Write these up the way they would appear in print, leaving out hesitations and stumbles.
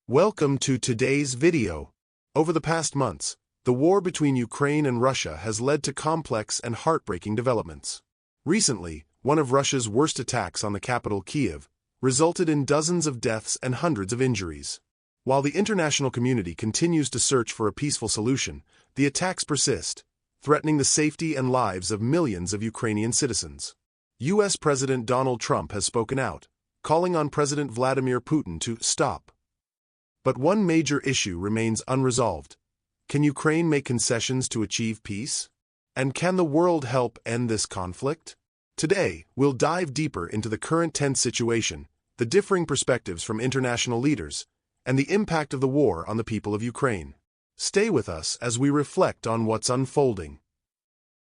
Welcome to today's video. Over the past months, the war between Ukraine and Russia has led to complex and heartbreaking developments. Recently, one of Russia's worst attacks on the capital, Kyiv, resulted in dozens of deaths and hundreds of injuries. While the international community continues to search for a peaceful solution, the attacks persist, threatening the safety and lives of millions of Ukrainian citizens. U.S. President Donald Trump has spoken out, calling on President Vladimir Putin to stop. But one major issue remains unresolved. Can Ukraine make concessions to achieve peace? And can the world help end this conflict? Today, we'll dive deeper into the current tense situation, the differing perspectives from international leaders, and the impact of the war on the people of Ukraine. Stay with us as we reflect on what's unfolding.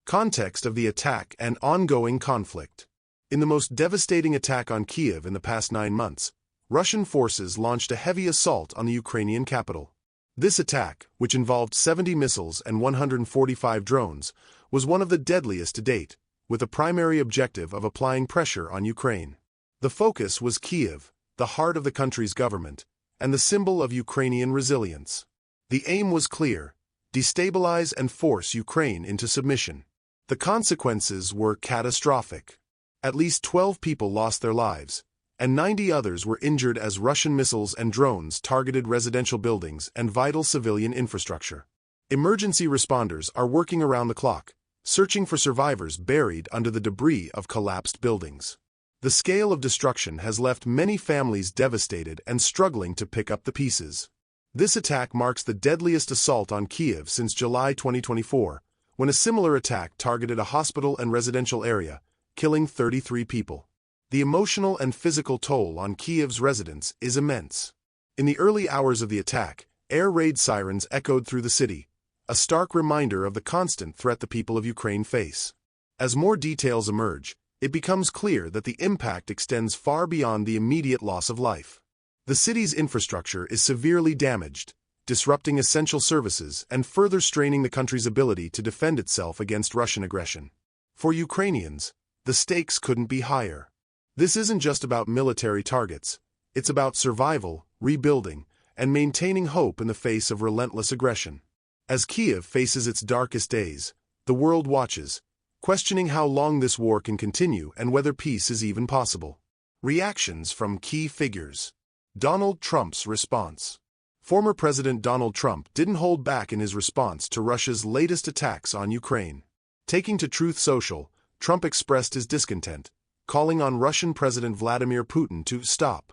Context of the attack and ongoing conflict. In the most devastating attack on Kyiv in the past 9 months, Russian forces launched a heavy assault on the Ukrainian capital. This attack, which involved 70 missiles and 145 drones, was one of the deadliest to date, with a primary objective of applying pressure on Ukraine. The focus was Kyiv, the heart of the country's government, and the symbol of Ukrainian resilience. The aim was clear: destabilize and force Ukraine into submission. The consequences were catastrophic. At least 12 people lost their lives, and 90 others were injured as Russian missiles and drones targeted residential buildings and vital civilian infrastructure. Emergency responders are working around the clock, searching for survivors buried under the debris of collapsed buildings. The scale of destruction has left many families devastated and struggling to pick up the pieces. This attack marks the deadliest assault on Kyiv since July 2024, when a similar attack targeted a hospital and residential area, killing 33 people. The emotional and physical toll on Kyiv's residents is immense. In the early hours of the attack, air raid sirens echoed through the city, a stark reminder of the constant threat the people of Ukraine face. As more details emerge, it becomes clear that the impact extends far beyond the immediate loss of life. The city's infrastructure is severely damaged, disrupting essential services and further straining the country's ability to defend itself against Russian aggression. For Ukrainians, the stakes couldn't be higher. This isn't just about military targets, it's about survival, rebuilding, and maintaining hope in the face of relentless aggression. As Kyiv faces its darkest days, the world watches, questioning how long this war can continue and whether peace is even possible. Reactions from key figures. Donald Trump's response. Former President Donald Trump didn't hold back in his response to Russia's latest attacks on Ukraine. Taking to Truth Social, Trump expressed his discontent, calling on Russian President Vladimir Putin to stop.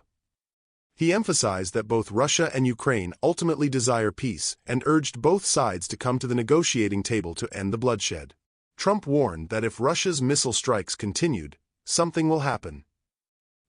He emphasized that both Russia and Ukraine ultimately desire peace and urged both sides to come to the negotiating table to end the bloodshed. Trump warned that if Russia's missile strikes continued, something will happen.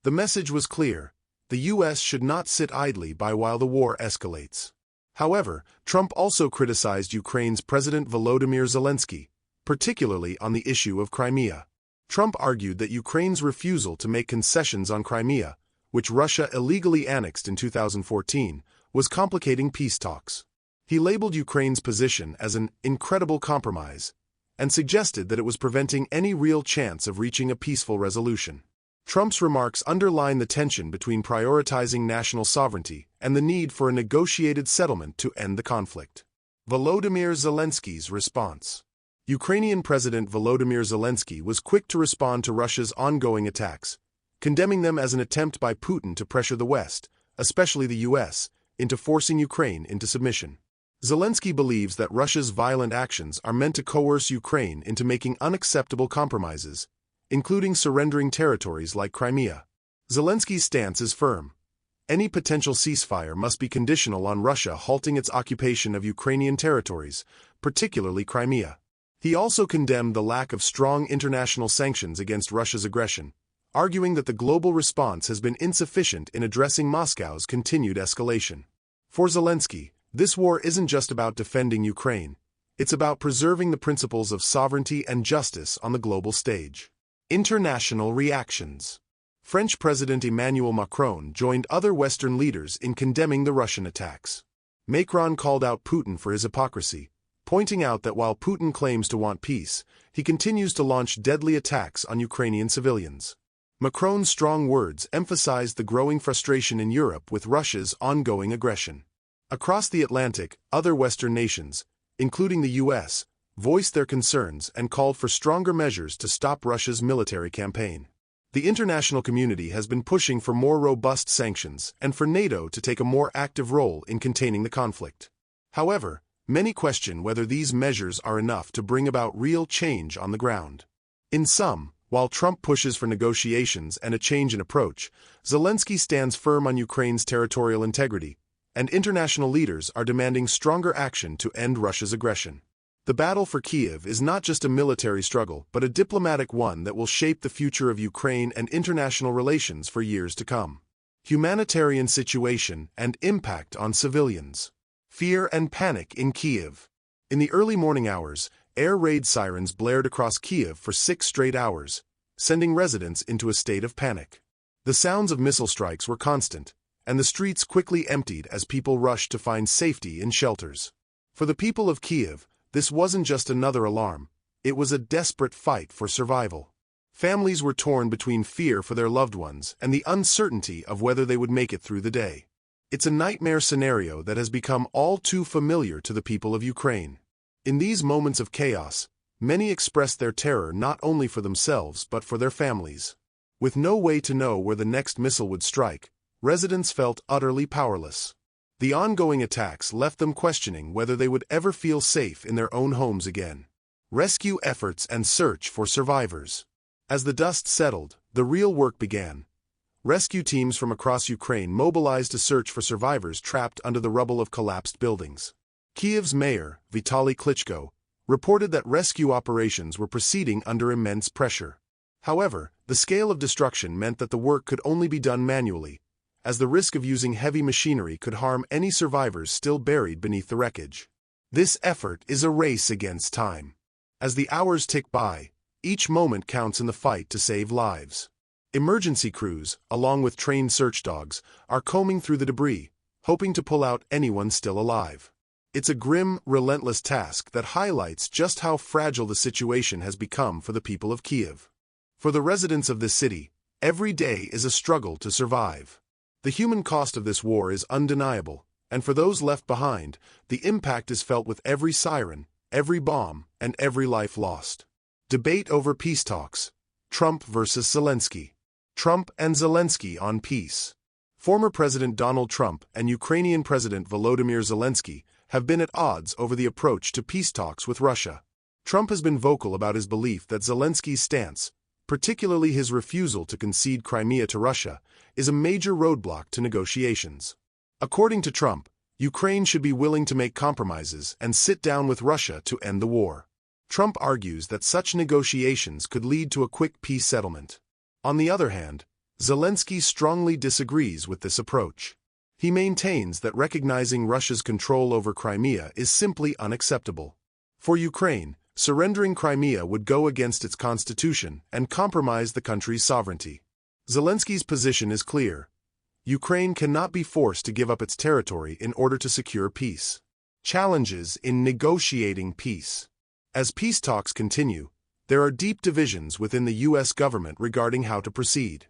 The message was clear: the U.S. should not sit idly by while the war escalates. However, Trump also criticized Ukraine's President Volodymyr Zelensky, particularly on the issue of Crimea. Trump argued that Ukraine's refusal to make concessions on Crimea, which Russia illegally annexed in 2014, was complicating peace talks. He labeled Ukraine's position as an incredible compromise and suggested that it was preventing any real chance of reaching a peaceful resolution. Trump's remarks underline the tension between prioritizing national sovereignty and the need for a negotiated settlement to end the conflict. Volodymyr Zelensky's response. Ukrainian President Volodymyr Zelensky was quick to respond to Russia's ongoing attacks, condemning them as an attempt by Putin to pressure the West, especially the U.S., into forcing Ukraine into submission. Zelensky believes that Russia's violent actions are meant to coerce Ukraine into making unacceptable compromises, including surrendering territories like Crimea. Zelensky's stance is firm. Any potential ceasefire must be conditional on Russia halting its occupation of Ukrainian territories, particularly Crimea. He also condemned the lack of strong international sanctions against Russia's aggression, arguing that the global response has been insufficient in addressing Moscow's continued escalation. For Zelensky, this war isn't just about defending Ukraine, it's about preserving the principles of sovereignty and justice on the global stage. International reactions. French President Emmanuel Macron joined other Western leaders in condemning the Russian attacks. Macron called out Putin for his hypocrisy, pointing out that while Putin claims to want peace, he continues to launch deadly attacks on Ukrainian civilians. Macron's strong words emphasized the growing frustration in Europe with Russia's ongoing aggression. Across the Atlantic, other Western nations, including the US, voiced their concerns and called for stronger measures to stop Russia's military campaign. The international community has been pushing for more robust sanctions and for NATO to take a more active role in containing the conflict. However, many question whether these measures are enough to bring about real change on the ground. In sum, while Trump pushes for negotiations and a change in approach, Zelensky stands firm on Ukraine's territorial integrity, and international leaders are demanding stronger action to end Russia's aggression. The battle for Kyiv is not just a military struggle but a diplomatic one that will shape the future of Ukraine and international relations for years to come. Humanitarian situation and impact on civilians. Fear and panic in Kyiv. In the early morning hours, air raid sirens blared across Kyiv for 6 straight hours, sending residents into a state of panic. The sounds of missile strikes were constant, and the streets quickly emptied as people rushed to find safety in shelters. For the people of Kyiv, this wasn't just another alarm, it was a desperate fight for survival. Families were torn between fear for their loved ones and the uncertainty of whether they would make it through the day. It's a nightmare scenario that has become all too familiar to the people of Ukraine. In these moments of chaos, many expressed their terror not only for themselves but for their families. With no way to know where the next missile would strike, residents felt utterly powerless. The ongoing attacks left them questioning whether they would ever feel safe in their own homes again. Rescue efforts and search for survivors. As the dust settled, the real work began. Rescue teams from across Ukraine mobilized to search for survivors trapped under the rubble of collapsed buildings. Kyiv's mayor, Vitaly Klitschko, reported that rescue operations were proceeding under immense pressure. However, the scale of destruction meant that the work could only be done manually, as the risk of using heavy machinery could harm any survivors still buried beneath the wreckage. This effort is a race against time. As the hours tick by, each moment counts in the fight to save lives. Emergency crews, along with trained search dogs, are combing through the debris, hoping to pull out anyone still alive. It's a grim, relentless task that highlights just how fragile the situation has become for the people of Kyiv. For the residents of this city, every day is a struggle to survive. The human cost of this war is undeniable, and for those left behind, the impact is felt with every siren, every bomb, and every life lost. Debate over peace talks. Trump versus Zelensky. Trump and Zelensky on peace. Former President Donald Trump and Ukrainian President Volodymyr Zelensky have been at odds over the approach to peace talks with Russia. Trump has been vocal about his belief that Zelensky's stance, particularly his refusal to concede Crimea to Russia, is a major roadblock to negotiations. According to Trump, Ukraine should be willing to make compromises and sit down with Russia to end the war. Trump argues that such negotiations could lead to a quick peace settlement. On the other hand, Zelensky strongly disagrees with this approach. He maintains that recognizing Russia's control over Crimea is simply unacceptable. For Ukraine, surrendering Crimea would go against its constitution and compromise the country's sovereignty. Zelensky's position is clear. Ukraine cannot be forced to give up its territory in order to secure peace. Challenges in negotiating peace. As peace talks continue, there are deep divisions within the U.S. government regarding how to proceed.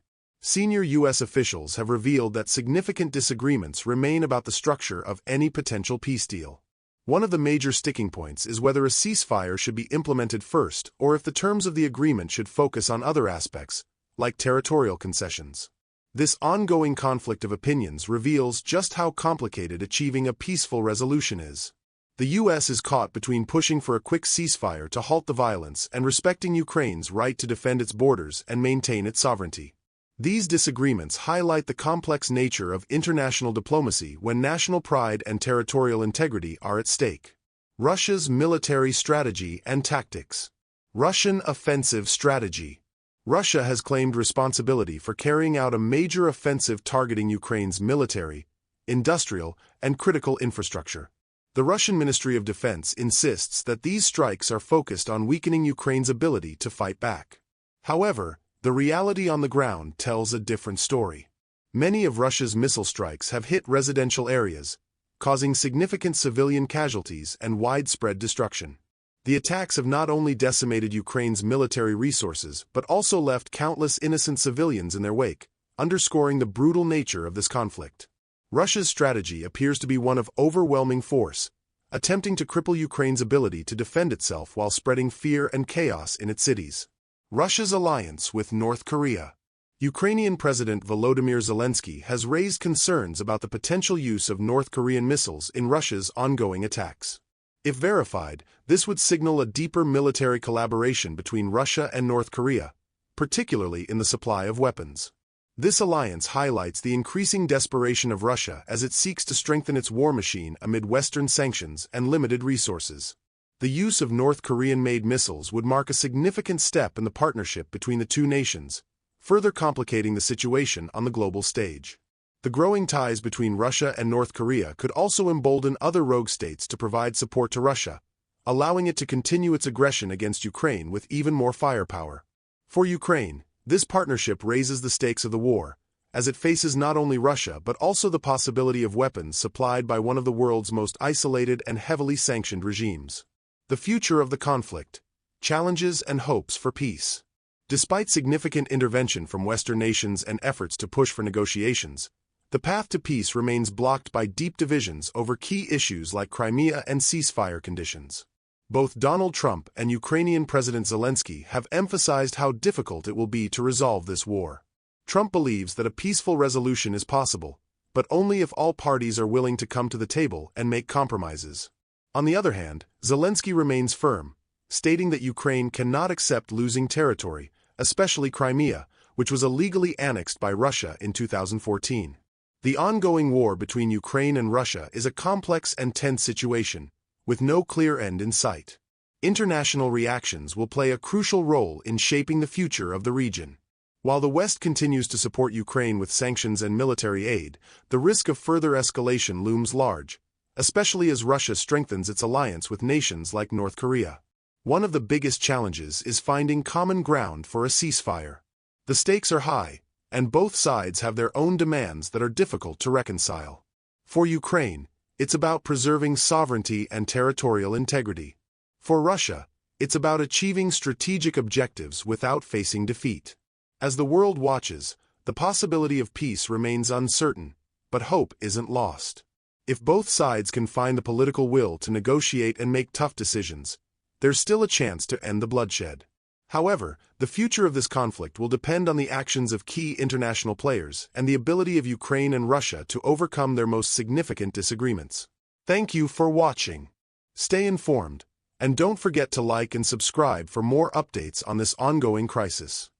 Senior U.S. officials have revealed that significant disagreements remain about the structure of any potential peace deal. One of the major sticking points is whether a ceasefire should be implemented first or if the terms of the agreement should focus on other aspects, like territorial concessions. This ongoing conflict of opinions reveals just how complicated achieving a peaceful resolution is. The U.S. is caught between pushing for a quick ceasefire to halt the violence and respecting Ukraine's right to defend its borders and maintain its sovereignty. These disagreements highlight the complex nature of international diplomacy when national pride and territorial integrity are at stake. Russia's military strategy and tactics. Russian offensive strategy. Russia has claimed responsibility for carrying out a major offensive targeting Ukraine's military, industrial, and critical infrastructure. The Russian Ministry of Defense insists that these strikes are focused on weakening Ukraine's ability to fight back. However, the reality on the ground tells a different story. Many of Russia's missile strikes have hit residential areas, causing significant civilian casualties and widespread destruction. The attacks have not only decimated Ukraine's military resources but also left countless innocent civilians in their wake, underscoring the brutal nature of this conflict. Russia's strategy appears to be one of overwhelming force, attempting to cripple Ukraine's ability to defend itself while spreading fear and chaos in its cities. Russia's alliance with North Korea. Ukrainian President Volodymyr Zelensky has raised concerns about the potential use of North Korean missiles in Russia's ongoing attacks. If verified, this would signal a deeper military collaboration between Russia and North Korea, particularly in the supply of weapons. This alliance highlights the increasing desperation of Russia as it seeks to strengthen its war machine amid Western sanctions and limited resources. The use of North Korean-made missiles would mark a significant step in the partnership between the two nations, further complicating the situation on the global stage. The growing ties between Russia and North Korea could also embolden other rogue states to provide support to Russia, allowing it to continue its aggression against Ukraine with even more firepower. For Ukraine, this partnership raises the stakes of the war, as it faces not only Russia but also the possibility of weapons supplied by one of the world's most isolated and heavily sanctioned regimes. The future of the conflict, challenges and hopes for peace. Despite significant intervention from Western nations and efforts to push for negotiations, the path to peace remains blocked by deep divisions over key issues like Crimea and ceasefire conditions. Both Donald Trump and Ukrainian President Zelensky have emphasized how difficult it will be to resolve this war. Trump believes that a peaceful resolution is possible, but only if all parties are willing to come to the table and make compromises. On the other hand, Zelensky remains firm, stating that Ukraine cannot accept losing territory, especially Crimea, which was illegally annexed by Russia in 2014. The ongoing war between Ukraine and Russia is a complex and tense situation, with no clear end in sight. International reactions will play a crucial role in shaping the future of the region. While the West continues to support Ukraine with sanctions and military aid, the risk of further escalation looms large, especially as Russia strengthens its alliance with nations like North Korea. One of the biggest challenges is finding common ground for a ceasefire. The stakes are high, and both sides have their own demands that are difficult to reconcile. For Ukraine, it's about preserving sovereignty and territorial integrity. For Russia, it's about achieving strategic objectives without facing defeat. As the world watches, the possibility of peace remains uncertain, but hope isn't lost. If both sides can find the political will to negotiate and make tough decisions, there's still a chance to end the bloodshed. However, the future of this conflict will depend on the actions of key international players and the ability of Ukraine and Russia to overcome their most significant disagreements. Thank you for watching. Stay informed, and don't forget to like and subscribe for more updates on this ongoing crisis.